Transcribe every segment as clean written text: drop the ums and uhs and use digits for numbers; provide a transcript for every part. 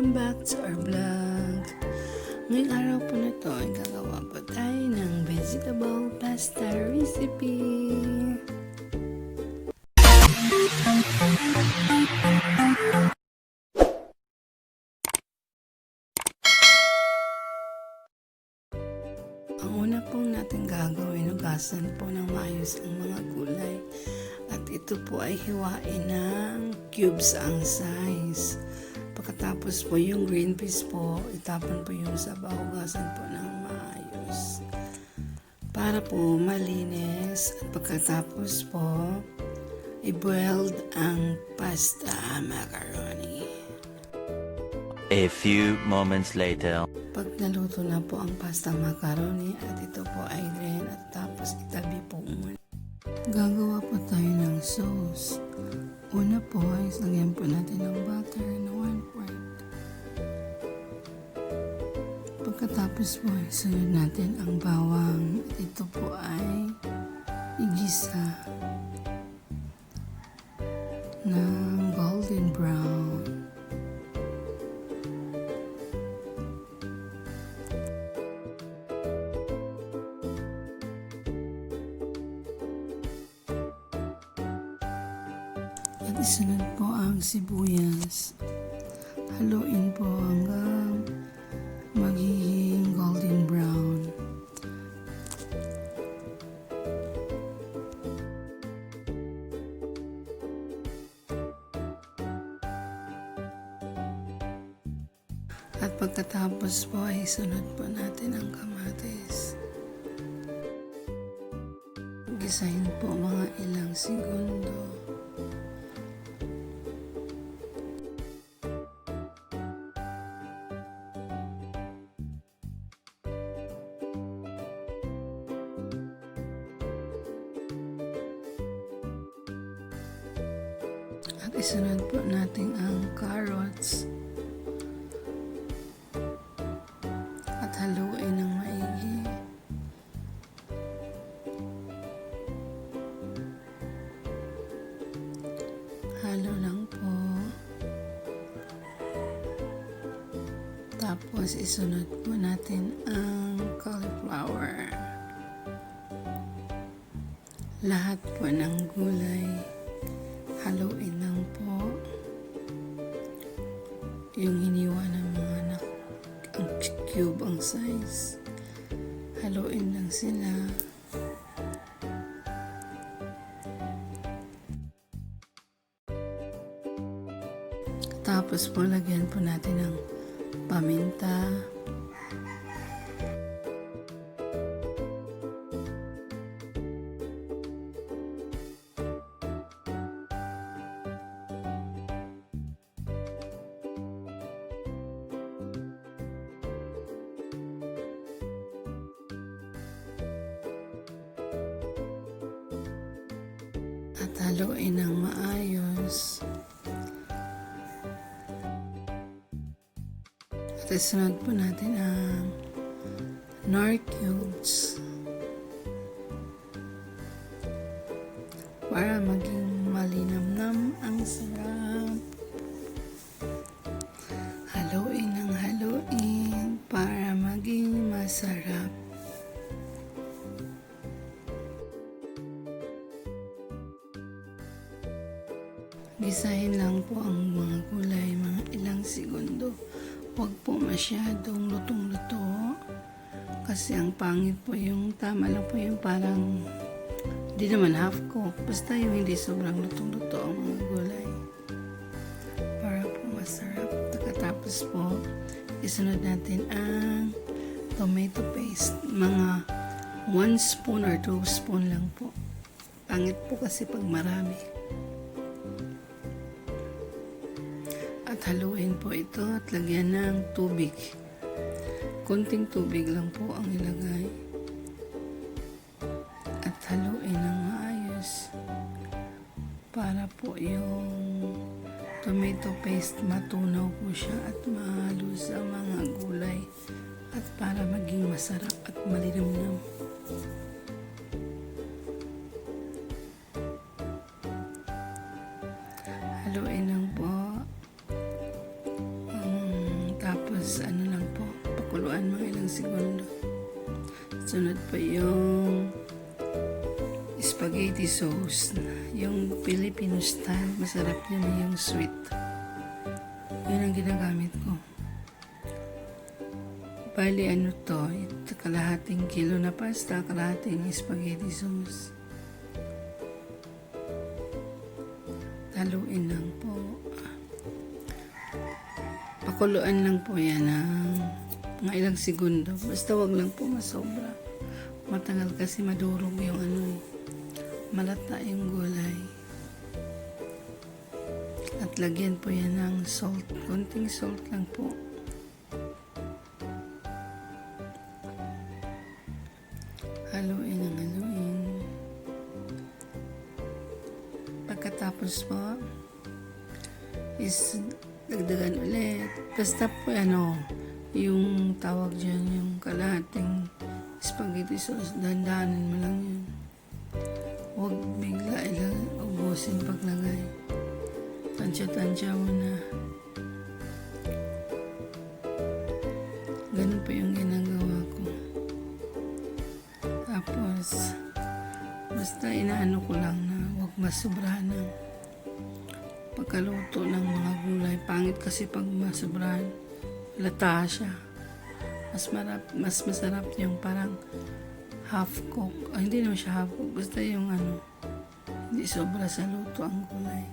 Welcome back to our vlog. Ngayong araw po na to ay gagawa po tayo ng vegetable pasta recipe. Ang una pong natin gagawin, hugasan po ng maayos ang mga gulay. At ito po ay hiwain ng cubes ang size. Pagkatapos po yung green peas po, itapon po yung sabaw, hugasan po ng maayos. Para po malinis. At pagkatapos po, i-boiled ang pasta macaroni. A few moments later. Pag naluto na po ang pasta macaroni at ito po ay drain at tapos itabi po muna. Gagawa po tayo ng sauce. Una po ay lagyan po natin ng butter na 1 quart. Pagkatapos po ay sunod natin ang bawang. At ito po ay igisa ng golden brown. At isunod po ang sibuyas. Haluin po hanggang magiging golden brown. At pagkatapos po ay isunod po natin ang kamatis. Gisahin po mga ilang segundo. At isunod po natin ang carrots. At haluin ng maigi. Halo lang po. Tapos isunod po natin ang cauliflower. Lahat po ng gulay. Haluin lang po yung hiniwa ng mga ang cube ang size. Haluin lang sila. Tapos po lagyan po natin ng paminta. At haluin ng maayos. At isunod po natin ang KNORR cubes para maging malinamnam ang sarap. Haluin ng haluin para maging masarap. Gisahin lang po ang mga gulay, mga ilang segundo. Huwag po masyadong lutong-luto. Kasi ang pangit po yung tama lang po yung parang hindi naman half cook. Basta yung hindi sobrang lutong-luto ang mga gulay. Para po masarap. Pagkatapos po, isunod natin ang tomato paste. Mga 1 spoon or 2 spoon lang po. Pangit po kasi pag marami. At haluin po ito at lagyan ng tubig. Konting tubig lang po ang ilagay. At haluin ng maayos para po yung tomato paste matunaw po siya at mahalo sa mga gulay at para maging masarap at malinamnam. Haluin lang po ang Tapos ano lang po, pakuluan mga ilang segundo. Sunod po yung spaghetti sauce. Yung Filipino style, masarap yun, yung sweet. Yun ang ginagamit ko. Bali ano to, ito, kalahating kilo na pasta, kalahating spaghetti sauce. Haluin lang po. Pakuluan lang po yan ng mga ilang segundo. Basta wag lang po masobra. Matagal kasi madurog yung ano, malata yung gulay. At lagyan po yan ng salt. Konting salt lang po. Haluin ang haluin. Pagkatapos po is dagdagan ulit. Basta po ano, yung tawag dyan, yung kalahating spaghetti sauce, dandanan mo lang yun. Huwag bigla ilang ubusin paglagay. Tansya-tansya mo na. Ganun po yung ginagawa ko. Tapos, basta inaano ko lang na huwag masobrahan ng pagkaluto ng mga gulay. Pangit kasi pag masobrahan, lata siya. Mas masarap yung parang half cook. Hindi naman siya half cook. Basta yung ano, hindi sobra sa luto ang gulay.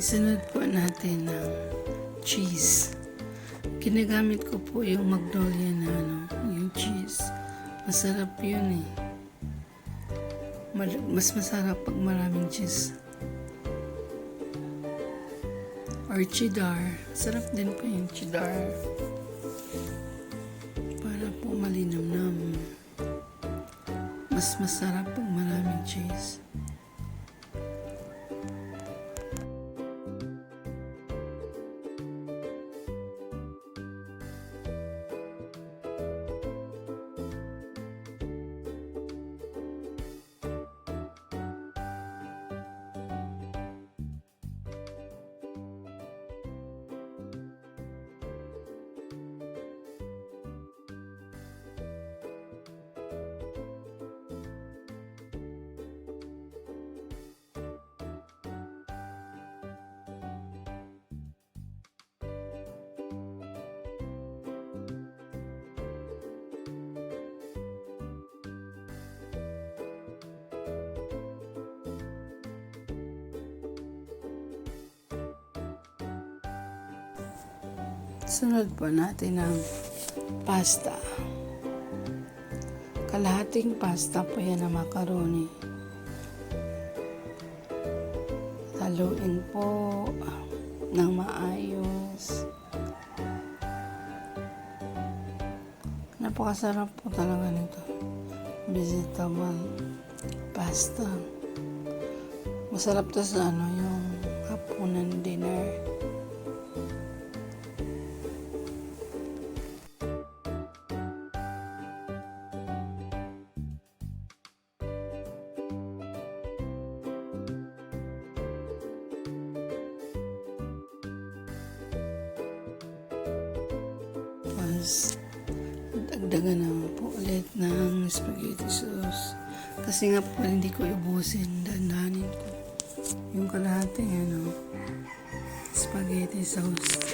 Isunod po natin ng cheese. Ginagamit ko po yung Magnolia na ano, yung cheese. Masarap yun eh. Mas masarap pag maraming cheese. Or cheddar. Sarap din po yung cheddar. Para po malinamnam. Mas masarap pag maraming cheese. Sunod po natin ang pasta. Kalahating pasta po yan na macaroni. Haluin po ng maayos. Napakasarap po talaga nito. Vegetable pasta. Masarap to sa ano, yung hapunan dinner. Tapos, dagdagan naman po ulit ng spaghetti sauce. Kasi nga po, hindi ko ubusin. Dandanin ko. Yung kalahating, spaghetti sauce.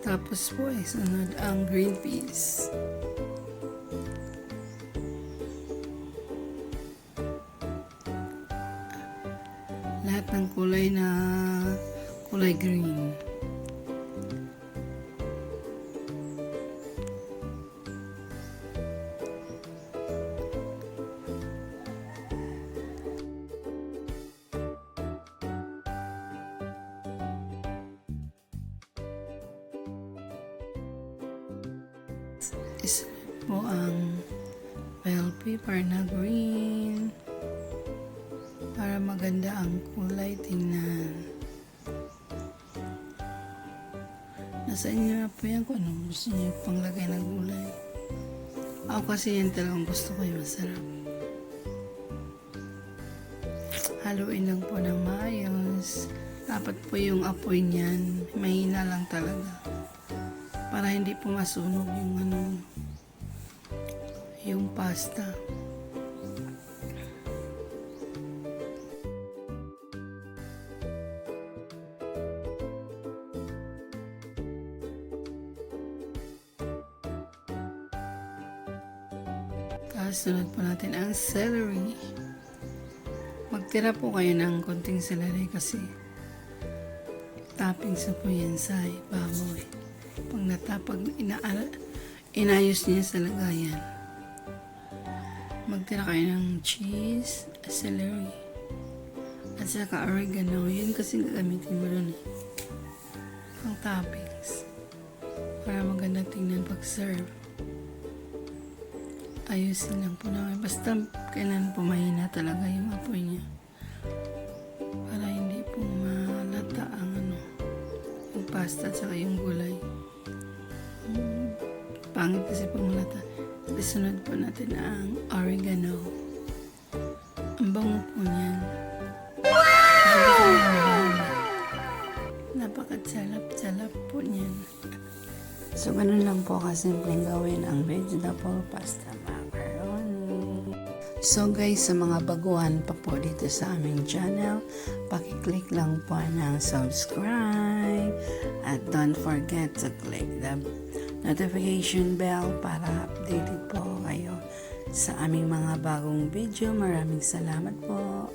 Tapos po ay sunod ang green peas. Lahat ng kulay na kulay green. Isunod po ang bell pepper na green para maganda ang kulay tingnan. Nasa inyo na po yan kung anong gusto niyo panglagay ng gulay. Ako kasi yan talagang gusto ko yung masarap. Haluin lang po ng maayos. Dapat po yung apoy niyan mahina lang talaga para hindi po masunog yung pasta. Sunod po natin ang celery. Magtira po kayo ng konting celery kasi toppings na po yan sa baboy. Pag inayos niya sa lagayan. Magtira kayo ng cheese, celery, at saka oregano. Yun kasi gagamitin mo dun ang toppings para maganda tingnan pag-serve. Ayusin lang po namin. Basta kailan po mahina talaga yung apoy niya. Para hindi po malata ang yung pasta at saka yung gulay. Pangit kasi pag malata. Isunod po natin ang oregano. Ang bango po niyan. Wow! Napakasalap-salap po niyan. So, ganun lang po kasimpleng gawin ang vegetable pasta macaroni. So guys, sa mga baguhan pa po dito sa aming channel, paki-click lang po ng subscribe at don't forget to click the notification bell para updated po kayo sa aming mga bagong video. Maraming salamat po.